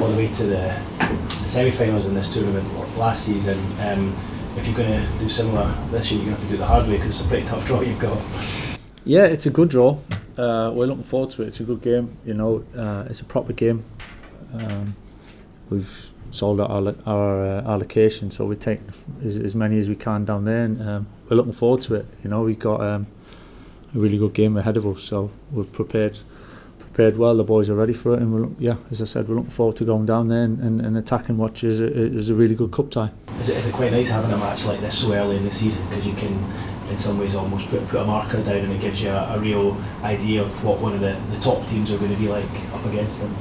all the way to the semi-finals in this tournament last season. If you're going to do similar this year, you're going to have to do it the hard way, because it's a pretty tough draw you've got. Yeah, it's a good draw. We're looking forward to it. It's a good game. It's a proper game. We've sold out our allocation, so we take as many as we can down there, and we're looking forward to it. We've got a really good game ahead of us, so we're prepared well. The boys are ready for it, and as I said, we're looking forward to going down there and attacking what is a really good cup tie. Is it quite nice having a match like this so early in the season, because you can in some ways almost put a marker down, and it gives you a real idea of what one of the top teams are going to be like up against them?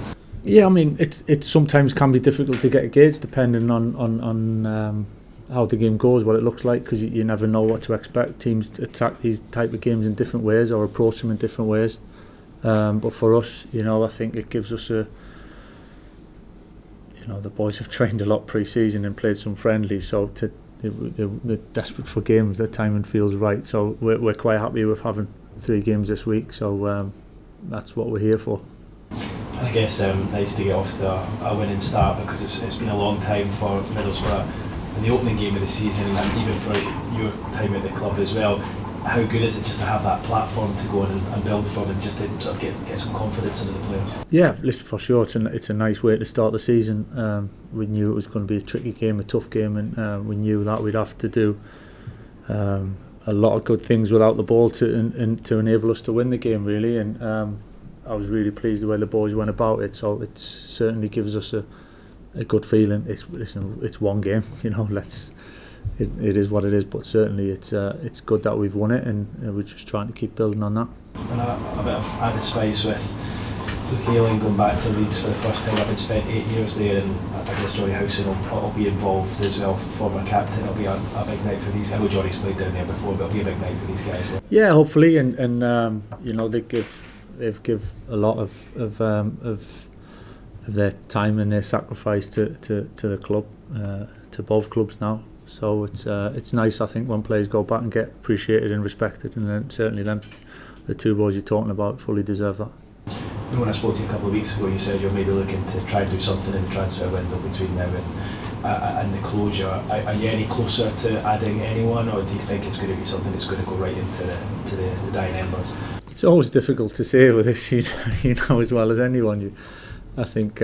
Yeah, I mean, it sometimes can be difficult to get a gauge depending on how the game goes, what it looks like, because you never know what to expect. Teams attack these type of games in different ways or approach them in different ways. But for us, I think it gives us the boys have trained a lot pre-season and played some friendlies, so they're desperate for games. Their timing feels right, so we're quite happy with having 3 games this week. So that's what we're here for. And I guess nice to get off to a winning start, because it's been a long time for Middlesbrough. In the opening game of the season, and even for your time at the club as well, how good is it just to have that platform to go on and build from, and just to sort of get some confidence into the players? Yeah, listen, for sure, it's a nice way to start the season. We knew it was going to be a tricky game, a tough game, and we knew that we'd have to do a lot of good things without the ball to enable us to win the game, really. And I was really pleased the way the boys went about it. So it certainly gives us a good feeling. It's one game, it is what it is, but certainly it's good that we've won it, and we're just trying to keep building on that. And a bit of added spice with Luke Ayling going back to Leeds for the first time, having spent 8 years there, and I guess Johnny Howson will be involved as well, former captain. It'll be a big night for these guys. I know Johnny's played down there before, but it'll be a big night for these guys. Yeah, hopefully, and they've give a lot of their time and their sacrifice to the club, to both clubs now. So it's nice, I think, when players go back and get appreciated and respected, and then certainly the 2 boys you're talking about fully deserve that. When I spoke to you a couple of weeks ago, you said you're maybe looking to try and do something in the transfer window between now and the closure. Are you any closer to adding anyone, or do you think it's going to be something that's going to go right into the dying embers? It's always difficult to say with this, as well as anyone. I think,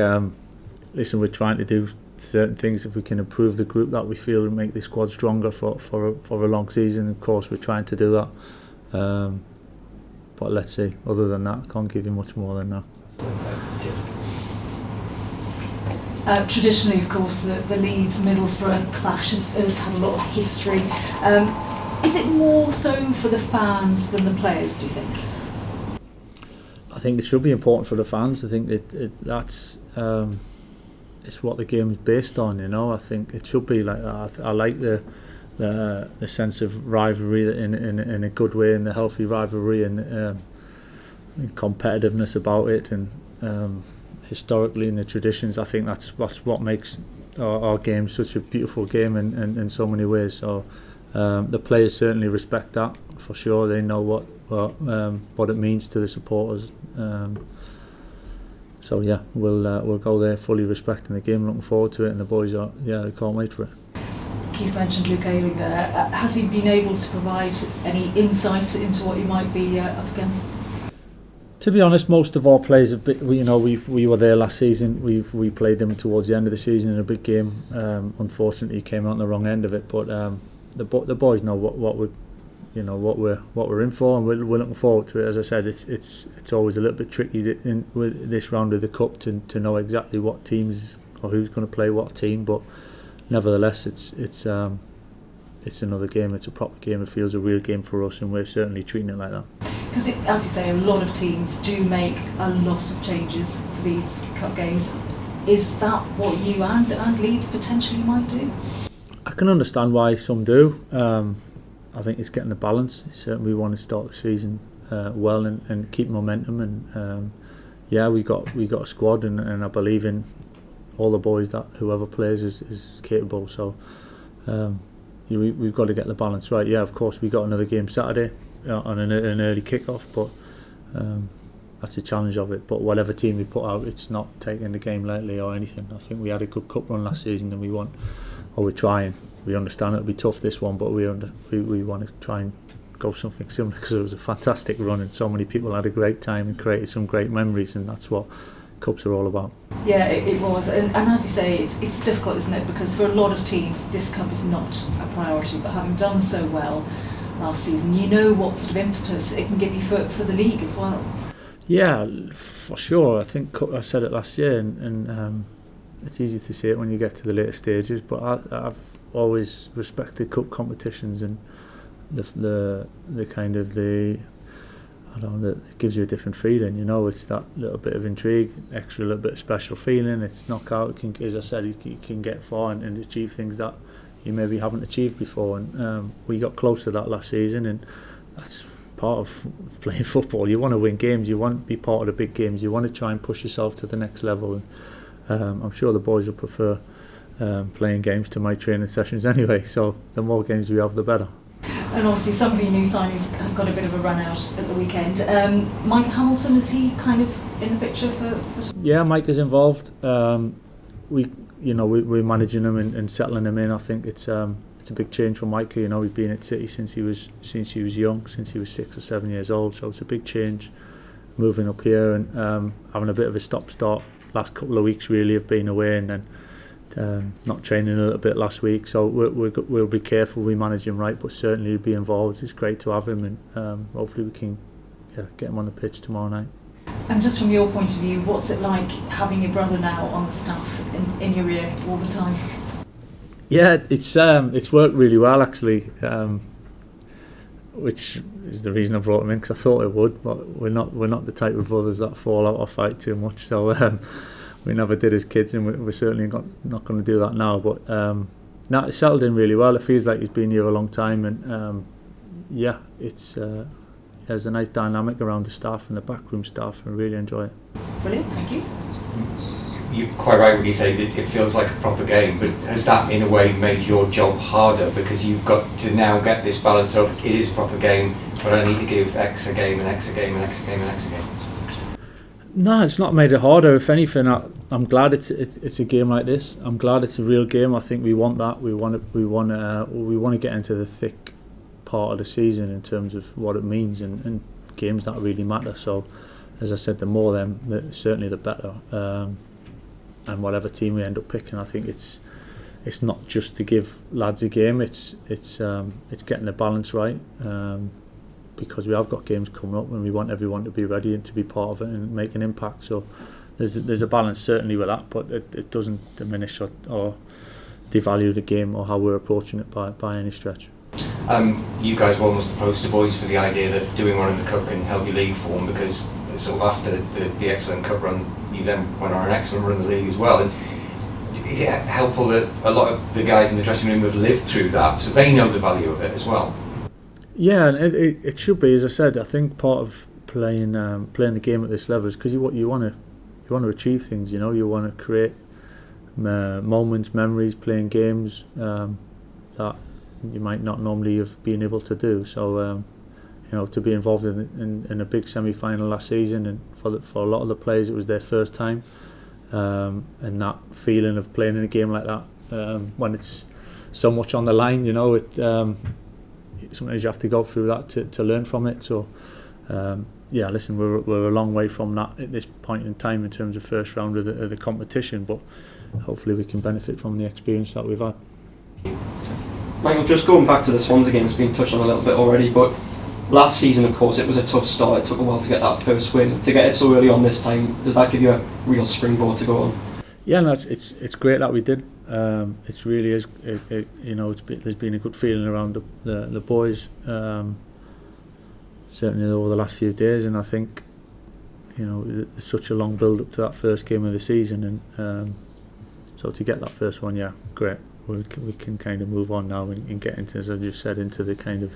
listen, we're trying to do certain things. If we can improve the group that we feel and make the squad stronger for a long season, of course we're trying to do that. But let's see. Other than that, I can't give you much more than that. Traditionally, of course, the Leeds Middlesbrough clash has had a lot of history. Is it more so for the fans than the players, do you think? I think it should be important for the fans. I think that's it's what the game is based on. I think it should be like that. I like the sense of rivalry in a good way, and the healthy rivalry, and competitiveness about it, and historically in the traditions. I think that's what makes our game such a beautiful game in so many ways. So the players certainly respect that, for sure. They know what it means to the supporters. So yeah, we'll go there fully respecting the game, looking forward to it, and the boys they can't wait for it. Keith mentioned Luke Ayling there. Has he been able to provide any insight into what he might be up against? To be honest, most of our players have been, we were there last season. We played them towards the end of the season in a big game. Unfortunately, came out on the wrong end of it. But the boys know what we're in for, and we're looking forward to it. As I said, it's always a little bit tricky with this round of the cup to know exactly what teams or who's going to play what team, but nevertheless, it's another game. It's a proper game. It feels a real game for us, and we're certainly treating it like that. Because, as you say, a lot of teams do make a lot of changes for these cup games. Is that what you and Leeds potentially might do? I can understand why some do. I think it's getting the balance. Certainly, we want to start the season well and keep momentum. And we got a squad, and I believe in all the boys that whoever plays is capable. So we've got to get the balance right. Yeah, of course, we got another game Saturday on an early kick-off, but that's the challenge of it. But whatever team we put out, it's not taking the game lightly or anything. I think we had a good cup run last season, and we're trying. We understand it'll be tough this one, but we want to try and go something similar, because it was a fantastic run and so many people had a great time and created some great memories, and that's what cups are all about. Yeah, it was, and as you say, it's difficult, isn't it? Because for a lot of teams, this cup is not a priority. But having done so well last season, you know what sort of impetus it can give you for the league as well. Yeah, for sure. I think I said it last year, and it's easy to say it when you get to the later stages. But I've always respected cup competitions, and the kind of the, I don't know, it gives you a different feeling, you know. It's that little bit of intrigue, extra little bit of special feeling. It's knockout. As I said, you can get far and achieve things that you maybe haven't achieved before, and we got close to that last season, and that's part of playing football. You want to win games, you want to be part of the big games, you want to try and push yourself to the next level, and I'm sure the boys will prefer playing games to my training sessions anyway, so the more games we have, the better. And obviously some of your new signings have got a bit of a run out at the weekend. Mike Hamilton, is he kind of in the picture for... Yeah, Mike is involved. We're managing him and settling him in. I think it's a big change for Mike. You know, he's been at City since he was young, since he was 6 or 7 years old. So it's a big change moving up here and having a bit of a stop-start. Last couple of weeks really have been away, and then not training a little bit last week. So we'll be careful we manage him right, but certainly he'll be involved. It's great to have him, and hopefully we can get him on the pitch tomorrow night. And just from your point of view, what's it like having your brother now on the staff in your ear all the time? Yeah, it's worked really well actually, which is the reason I brought him in, because I thought it would, but we're not the type of brothers that fall out or fight too much. So we never did as kids, and we're certainly not going to do that now. But now it's settled in really well. It feels like he's been here a long time, and there's a nice dynamic around the staff and the backroom staff, and really enjoy it. Brilliant, thank you. You're quite right when you say that it feels like a proper game, but has that in a way made your job harder, because you've got to now get this balance of it is a proper game, but I need to give X a game and X a game and X a game and X a game? No, it's not made it harder. If anything, I'm glad it's a game like this. I'm glad it's a real game. I think we want that. We want to get into the thick part of the season in terms of what it means, and games that really matter. So, as I said, the more them, certainly the better. And whatever team we end up picking, I think it's not just to give lads a game. It's getting the balance right. Because we have got games coming up, and we want everyone to be ready and to be part of it and make an impact. So there's a balance certainly with that, but it doesn't diminish or devalue the game or how we're approaching it by any stretch. You guys were almost the poster boys for the idea that doing one in the cup can help your league form, because sort of after the excellent cup run, you then went on an excellent run in the league as well. And is it helpful that a lot of the guys in the dressing room have lived through that, so they know the value of it as well? Yeah, and it should be. As I said, I think part of playing the game at this level is because you want to achieve things. You know, you want to create moments, memories, playing games that you might not normally have been able to do. So to be involved in a big semi-final last season, and for a lot of the players it was their first time, and that feeling of playing in a game like that when it's so much on the line, you know, sometimes you have to go through that to learn from it. So listen, we're a long way from that at this point in time in terms of first round of the competition, but hopefully we can benefit from the experience that we've had. Michael, just going back to the Swansea game, it's been touched on a little bit already, but last season of course it was a tough start. It took a while to get that first win. To get it so early on this time, does that give you a real springboard to go on? Yeah, no, it's great that we did. It really is. There's been a good feeling around the boys, certainly over the last few days, and I think there's such a long build up to that first game of the season, and so to get that first one, yeah, great. We can kind of move on now and get into, as I just said, into the kind of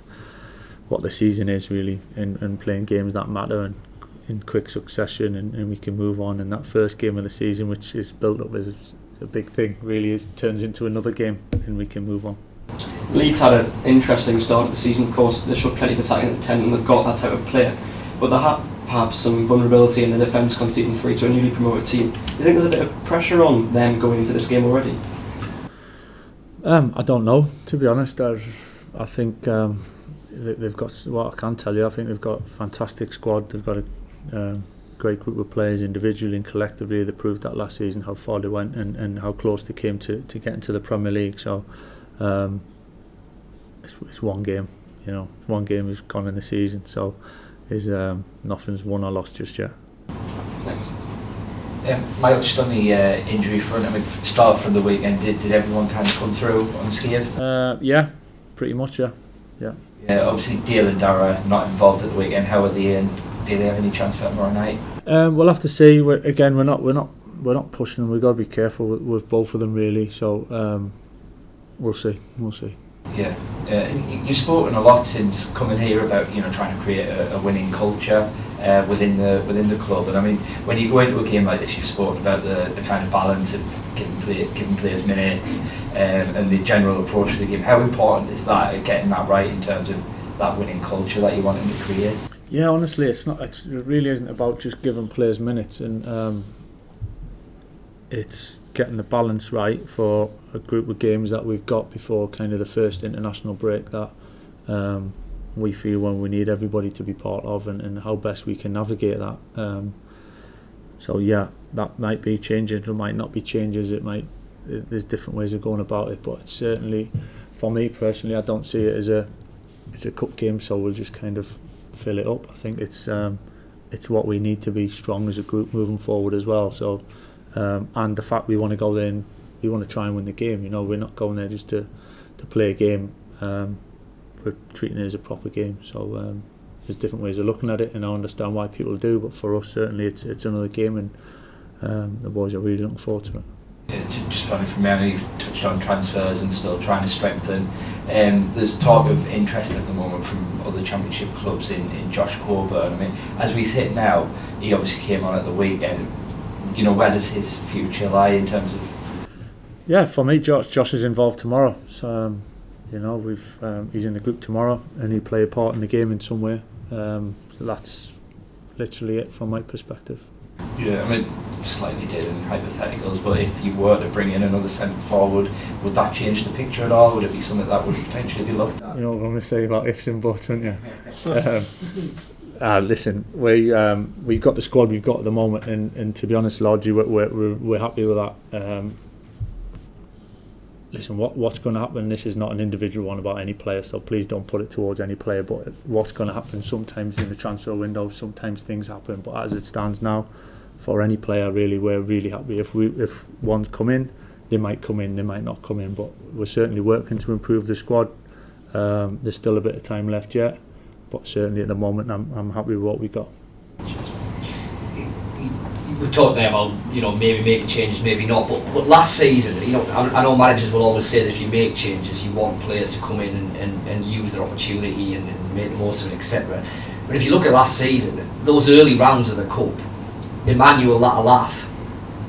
what the season is really, and playing games that matter and in quick succession, and we can move on. And that first game of the season, which is built up as a big thing, really turns into another game, and we can move on. Leeds had an interesting start of the season. Of course, they showed plenty of attacking intent, and they've got that type of player, but they perhaps some vulnerability in the defence conceding 3 to a newly promoted team. Do you think there's a bit of pressure on them going into this game already? I don't know, to be honest. I think they've got, what I can tell you, I think they've got a fantastic squad. They've got a great group of players individually and collectively. They proved that last season, how far they went and how close they came to getting to the Premier League. So it's one game, you know, one game is gone in the season, so nothing's won or lost just yet. Thanks. Michael, just on the injury front, I mean, start from the weekend, did everyone kind of come through unscathed? Yeah, pretty much, yeah. Yeah, obviously Dale and Dara not involved at the weekend. How are they in? Do they have any chance for tomorrow night? We'll have to see. We're not pushing them. We've got to be careful with both of them, really. So we'll see. Yeah, you've spoken a lot since coming here about, you know, trying to create a winning culture within the club. And I mean, when you go into a game like this, you've spoken about the kind of balance of giving players minutes and the general approach to the game. How important is that, getting that right in terms of that winning culture that you want them to create? Yeah, honestly, it really isn't about just giving players minutes, and it's getting the balance right for a group of games that we've got before kind of the first international break that we feel when we need everybody to be part of, and how best we can navigate that. So yeah, that might be changes, there might not be changes, there's different ways of going about it, but it's certainly, for me personally, I don't see it as it's a cup game, so we'll just kind of fill it up. I think it's what we need to be strong as a group moving forward as well. So and the fact we want to go there and we want to try and win the game, you know, we're not going there just to play a game, we're treating it as a proper game. So there's different ways of looking at it, and I understand why people do, but for us certainly it's another game, and the boys are really looking forward to it. Yeah, just funny for me, I know you've touched on transfers and still trying to strengthen. There's talk of interest at the moment from other Championship clubs in Josh Coburn. I mean, as we sit now, he obviously came on at the weekend. You know, where does his future lie in terms of? Yeah, for me, Josh is involved tomorrow. So you know, he's in the group tomorrow, and he'll play a part in the game in some way. So that's literally it from my perspective. Yeah, I mean, slightly different hypotheticals, but if you were to bring in another centre forward, would that change the picture at all? Would it be something that would potentially be looked at? You know what I'm going to say about ifs and buts, aren't you? Listen, we've got the squad we've got at the moment, and to be honest, largely we're happy with that. Listen, what's going to happen? This is not an individual one about any player, so please don't put it towards any player. But what's going to happen? Sometimes in the transfer window, sometimes things happen. But as it stands now, for any player, really, we're really happy. If one's come in, they might come in, they might not come in. But we're certainly working to improve the squad. There's still a bit of time left yet, but certainly at the moment, I'm happy with what we got. We've talked there about, you know, maybe making changes, maybe not. But last season, you know, I know managers will always say that if you make changes, you want players to come in and use their opportunity and make the most of it, etc. But if you look at last season, those early rounds of the Cup, Emmanuel Latalaf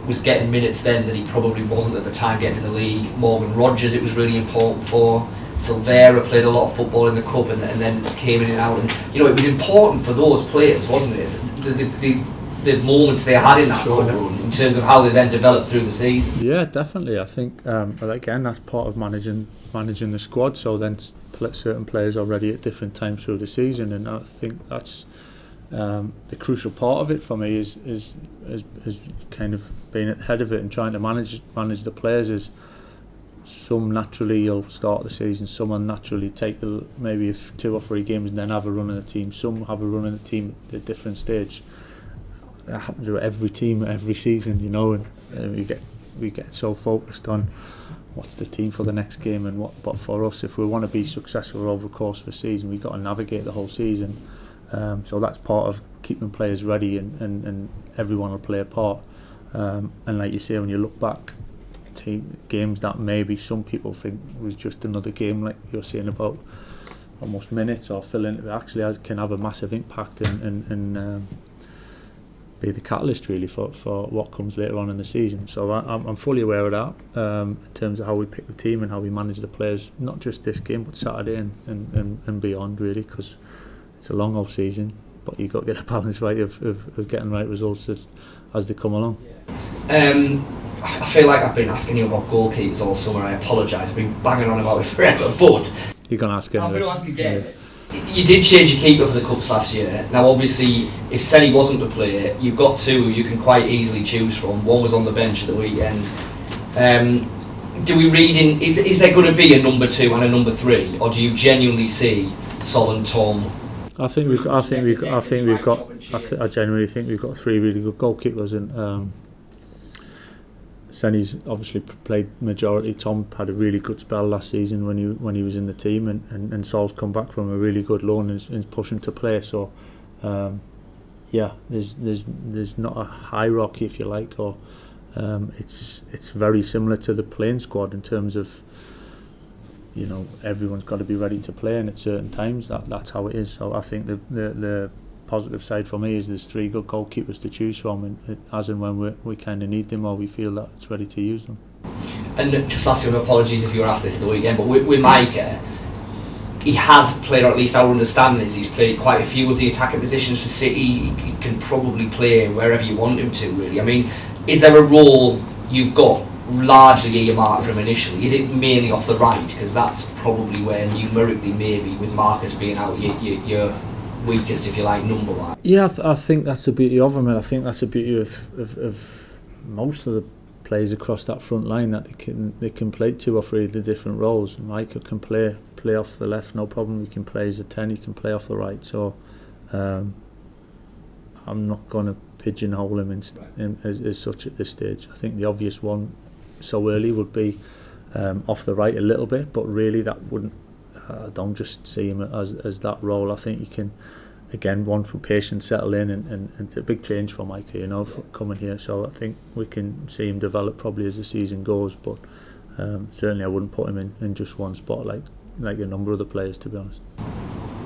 was getting minutes then that he probably wasn't at the time getting in the league. Morgan Rogers, it was really important for. Silvera played a lot of football in the Cup and then came in and out. And, you know, it was important for those players, wasn't it? The moments they had in that Cup run, in terms of how they then developed through the season. Yeah, definitely. I think, again, that's part of managing the squad. So then certain players are ready at different times through the season, and I think that's the crucial part of it for me is kind of being at the head of it and trying to manage the players. Is some naturally you'll start the season, some will naturally take maybe 2 or 3 games and then have a run in the team. Some have a run in the team at a different stage. That happens with every team every season, you know, and we get so focused on what's the team for the next game and what. But for us, if we want to be successful over the course of a season, we've got to navigate the whole season. So that's part of keeping players ready, and everyone will play a part. And like you say, when you look back, games that maybe some people think was just another game, like you're saying about almost minutes or filling, it actually can have a massive impact and be the catalyst really for what comes later on in the season. So I'm fully aware of that in terms of how we pick the team and how we manage the players, not just this game but Saturday and beyond really, because it's a long old season. but you've got to get the balance right of getting right results as they come along. I feel like I've been asking you about goalkeepers all summer. I apologise. I've been banging on about it forever, but you're going to ask him. I'm going to ask again. You did change your keeper for the Cups last year. Now, obviously, if Senny wasn't to play, you've got two you can quite easily choose from. One was on the bench at the weekend. Do we read in? Is there going to be a number 2 and a number 3, or do you genuinely see Sol and Tom? I genuinely think we've got 3 really good goalkeepers, and Senny's obviously played majority. Tom had a really good spell last season when he was in the team, and Sol's come back from a really good loan and is pushing to play. So there's not a hierarchy, if you like, or it's very similar to the playing squad in terms of, you know, everyone's got to be ready to play, and at certain times that's how it is. So I think the positive side for me is there's 3 good goalkeepers to choose from, and as and when we kind of need them or we feel that it's ready to use them. And just lastly, with apologies if you were asked this at the weekend, but with Micah, he has played, or at least our understanding is he's played quite a few of the attacking positions for City. He can probably play wherever you want him to, really. I mean, is there a role you've got largely earmarked for him initially? Is it mainly off the right? Because that's probably where numerically, maybe with Marcus being out, you're weakest, if you like, number one. Yeah, I think that's the beauty of him, and I think that's the beauty of most of the players across that front line, that they can play 2 or 3 of the different roles. Michael can play off the left, no problem. He can play as a 10. He can play off the right. So I'm not going to pigeonhole him as such at this stage. I think the obvious one so early would be off the right a little bit, but really that wouldn't. I don't just see him as that role. I think you can, again, one for patience, settle in, and it's a big change for Micah, you know, for coming here. So I think we can see him develop probably as the season goes, but certainly I wouldn't put him in just one spot like a number of the players, to be honest.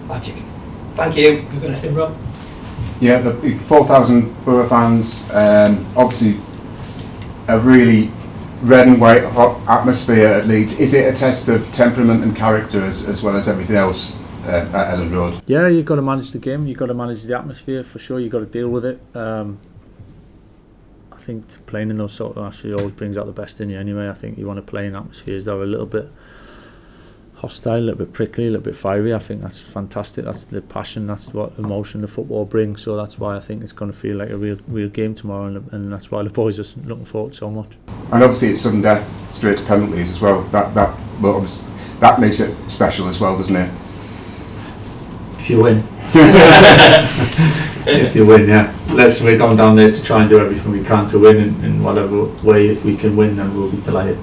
Magic. Thank you. You got anything, Rob? Yeah, the 4,000 Borough fans, obviously a really red and white hot atmosphere at Leeds. Is it a test of temperament and character as well as everything else at Elland Road? Yeah, you've got to manage the game, you've got to manage the atmosphere for sure, you've got to deal with it. I think playing in those sort of atmospheres always brings out the best in you anyway. I think you want to play in atmospheres that are a little bit hostile, a little bit prickly, a little bit fiery. I think that's fantastic. That's the passion, that's what emotion the football brings. So that's why I think it's going to feel like a real game tomorrow, and that's why the boys are looking forward so much. And obviously it's sudden death straight to penalties as well. That makes it special as well, doesn't it? If you win. If you win, yeah. We're going down there to try and do everything we can to win in whatever way. If we can win, then we'll be delighted.